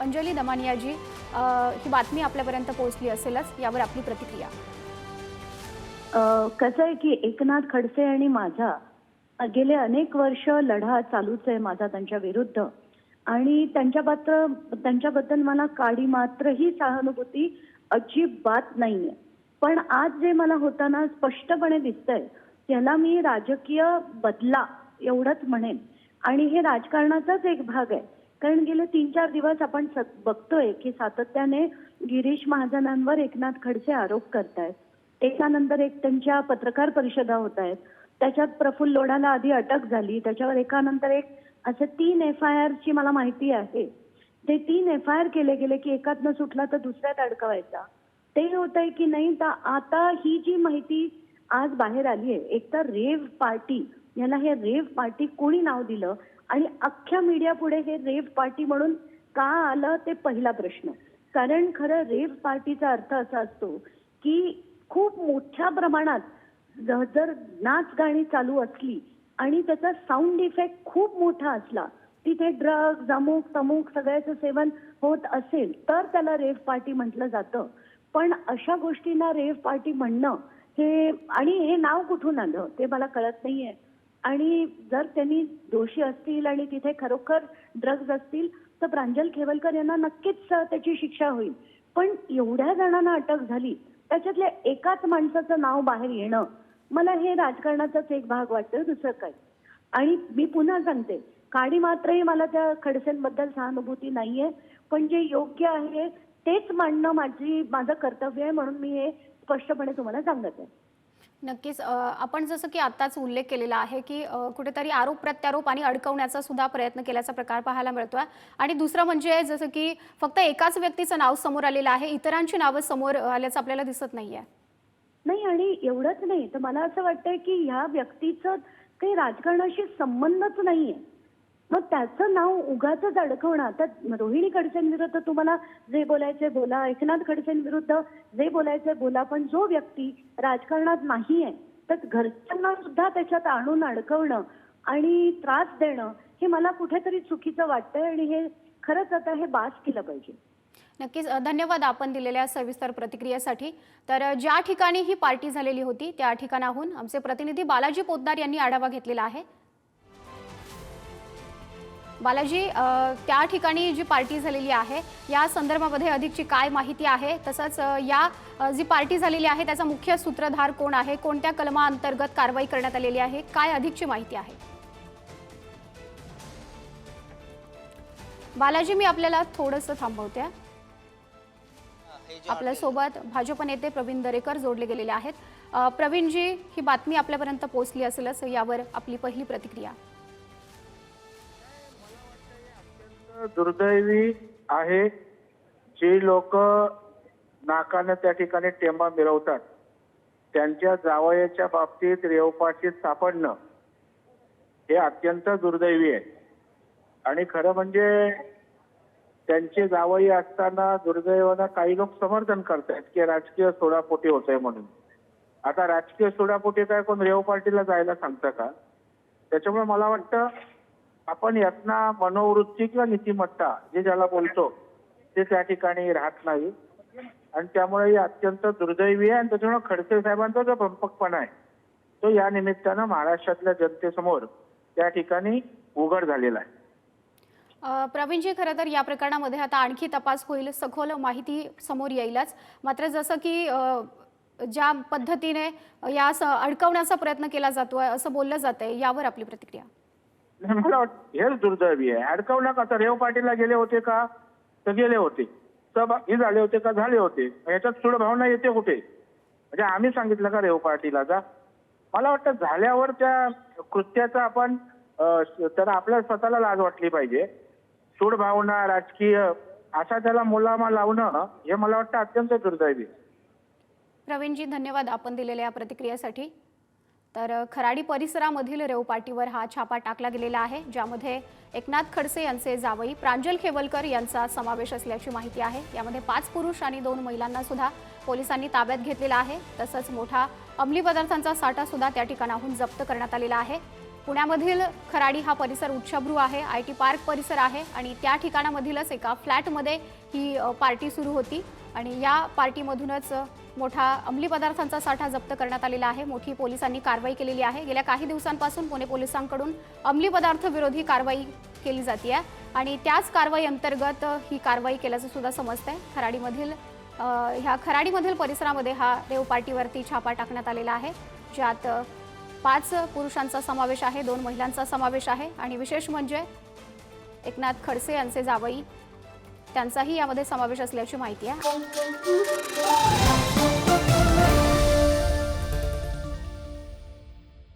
अंजली दमानियाजी, ही बातमी आपल्यापर्यंत पोहोचली असेलच, यावर आपली प्रतिक्रिया. कसं आहे की एकनाथ खडसे आणि माझा गेले अनेक वर्ष लढा चालूच आहे माझा त्यांच्या विरुद्ध, आणि त्यांच्याबद्दल मला काडी मात्रही सहानुभूती अजिबात नाहीये. पण आज जे मला होताना स्पष्टपणे दिसतंय त्याला मी राजकीय बदला एवढंच म्हणेन, आणि हे राजकारणाचाच एक भाग आहे. कारण गेले 3-4 दिवस आपण बघतोय की सातत्याने गिरीश महाजनांवर एकनाथ खडसे आरोप करतायत. एकानंतर एक त्यांच्या पत्रकार परिषदा होत आहेत. त्याच्यात प्रफुल्ल लोढाला आधी अटक झाली, त्याच्यावर एकानंतर एक असे 3 FIR ची मला माहिती आहे. ते 3 FIR केले गेले की एकात न सुटला तर दुसऱ्यात अडकवायचा. ते होत आहे की नाही. तर आता ही जी माहिती आज बाहेर आली आहे, एक तर रेव्ह पार्टी, याला हे रेव्ह पार्टी कोणी नाव दिलं आणि अख्ख्या मीडिया पुढे हे रेव्ह पार्टी म्हणून का आलं ते पहिला प्रश्न. कारण खरं रेव्ह पार्टीचा अर्थ असा असतो की खूप मोठ्या प्रमाणात जर नाच गाणी चालू असली आणि त्याचा साऊंड इफेक्ट खूप मोठा असला, तिथे ड्रग्ज अमुक तमुक सगळ्याचं सेवन होत असेल तर त्याला रेव्ह पार्टी म्हटलं जातं. पण अशा गोष्टींना रेव्ह पार्टी म्हणणं हे, आणि हे नाव कुठून आलं ते मला कळत नाहीये. आणि जर त्यांनी दोषी असतील आणि तिथे खरोखर ड्रग्ज असतील तर प्रांजल खेवलकर यांना नक्कीच त्याची शिक्षा होईल. पण एवढ्या जणांना अटक झाली, त्याच्यातल्या एकाच माणसाचं नाव बाहेर येणं, मला हे राजकारणाचाच एक भाग वाटतं, दुसरं काय. आणि मी पुन्हा सांगते, काडी मात्रही मला त्या खडसेंबद्दल सहानुभूती नाहीये, पण जे योग्य आहे तेच मांडणं माझं कर्तव्य आहे, म्हणून मी हे स्पष्टपणे तुम्हाला सांगत आहे. नक्कीच. आपण जसं की आत्ताच उल्लेख केलेला आहे की कुठेतरी आरोप प्रत्यारोप आणि अडकवण्याचा सुद्धा प्रयत्न केल्याचा प्रकार पाहायला मिळतोय. आणि दुसरं म्हणजे जसं की फक्त एकाच व्यक्तीचं नाव समोर आलेलं आहे, इतरांची नावं समोर आल्याचं आपल्याला दिसत नाहीये. नाही, आणि एवढंच नाही तर मला असं वाटतंय की ह्या व्यक्तीचं काही राजकारणाशी संबंधच नाहीये, मग त्याचं नाव उगाचच अडकवणं. आता रोहिणी खडसेंविरुद्ध तुम्हाला जे बोलायचंय बोला, एकनाथ खडसेंविरुद्ध जे बोलायचंय बोला, पण जो व्यक्ती राजकारणात नाहीये तर घरच्यांना सुद्धा त्याच्यात आणून अडकवणं आणि त्रास देणं हे मला कुठेतरी चुकीचं वाटतंय, आणि हे खरंच आता हे बास केलं पाहिजे. नक्कीच. धन्यवाद आपण दिलेल्या सविस्तर प्रतिक्रियेसाठी. तर ज्या ठिकाणी ही पार्टी झालेली होती त्या ठिकाणाहून आमचे प्रतिनिधी बालाजी पोद्दार यांनी आढावा घेतलेला आहे. बालाजी, त्या ठिकाणी जी पार्टी झालेली आहे या संदर्भामध्ये अधिकची काय माहिती आहे, तसंच या जी पार्टी झालेली आहे त्याचा मुख्य सूत्रधार कोण आहे, कोणत्या कलमाअंतर्गत कारवाई करण्यात आलेली आहे, काय अधिकची माहिती आहे? बालाजी, मी आपल्याला थोडंसं थांबवते. आपल्यासोबत भाजप नेते प्रवीण दरेकर जोडले गेलेले आहेत. प्रवीणजी, ही बातमी आपल्यापर्यंत पोहोचली असेलच, यावर आपली पहिली प्रतिक्रिया. दुर्दैवी आहे जे लोक नाकाने त्या ठिकाणी टेंबा मिरवतात, त्यांच्या जावयाच्या बाबतीत रेवपाटीत सापडणं हे अत्यंत दुर्दैवी आहे. आणि खरं म्हणजे त्यांचे जावई असताना दुर्दैवानं काही लोक समर्थन करतायत की राजकीय सोडापोटी होत आहे म्हणून. आता राजकीय सोडापोटी काय कोण रेव पार्टीला जायला सांगतं का? त्याच्यामुळे मला वाटतं आपण यातना मनोवृत्ती किंवा नीतिमत्ता जे ज्याला बोलतो ते त्या ठिकाणी राहत नाही, आणि त्यामुळे हे अत्यंत दुर्दैवी आहे. आणि त्याच्यामुळे खडसे साहेबांचा जो पंपकपणा आहे तो या निमित्तानं महाराष्ट्रातल्या जनतेसमोर त्या ठिकाणी उघड झालेला आहे. प्रवीणजी, खरं तर या प्रकरणामध्ये आता आणखी तपास होईल, सखोल माहिती समोर येईलच. मात्र जसं की ज्या पद्धतीने या अडकवण्याचा प्रयत्न केला जातोय असं बोललं जातंय, यावर आपली प्रतिक्रिया. मला वाटतं हेच दुर्दैवी आहे. अडकवलं का? तर रेव पार्टीला गेले होते का? तर गेले होते. सहभागी झाले होते का? झाले होते. याच्यात सूड भावना येते कुठे? म्हणजे आम्ही सांगितलं का रेव पार्टीला जा? मला वाटतं झाल्यावर त्या कृत्याचा आपण तर आपल्या स्वतःला लाज वाटली पाहिजे. सूड भावना राजकीय असा त्याला मुलामा लावणं हे मला वाटतं अत्यंत दुर्दैवी. प्रवीणजी, धन्यवाद आपण दिलेल्या प्रतिक्रियेसाठी. तर खराडी परिसरामधील रेव पार्टीवर हा छापा टाकला गेलेला आहे, ज्यामध्ये एकनाथ खडसे यांचे जावई प्रांजल खेवलकर यांचा समावेश असल्याची माहिती आहे. यामध्ये 5 पुरुष आणि 2 महिलांना सुद्धा पोलिसांनी ताब्यात घेतलेला आहे. तसंच मोठा अंमली पदार्थांचा साठा सुद्धा त्या ठिकाणाहून जप्त करण्यात आलेला आहे. पुण्यामधील खराडी हा परिसर उच्चभ्रू आहे, IT पार्क परिसर आहे आणि त्या ठिकाणामधीलच एका फ्लॅटमध्ये ही पार्टी सुरू होती आणि या पार्टीमधूनच मोठा अंमली पदार्थांचा साठा जप्त करण्यात आलेला आहे। मोठी पोलिसांनी कारवाई केलेली आहे। गेल्या काही दिवसांपासून पुणे पोलिसांकडून अंमली पदार्थ विरोधी कारवाई केली जाते आणि त्याच कारवाई अंतर्गत ही कारवाई केल्याचं सुद्धा समजतंय। खराडीमधील परिसरामध्ये हा रेव पार्टीवरती छापा टाकण्यात आलेला आहे, ज्यात 5 पुरुषांचा समावेश आहे, 2 महिलांचा समावेश आहे आणि विशेष म्हणजे एकनाथ खडसे यांचे जावई त्यांचाही यामध्ये समावेश असल्याची माहिती आहे।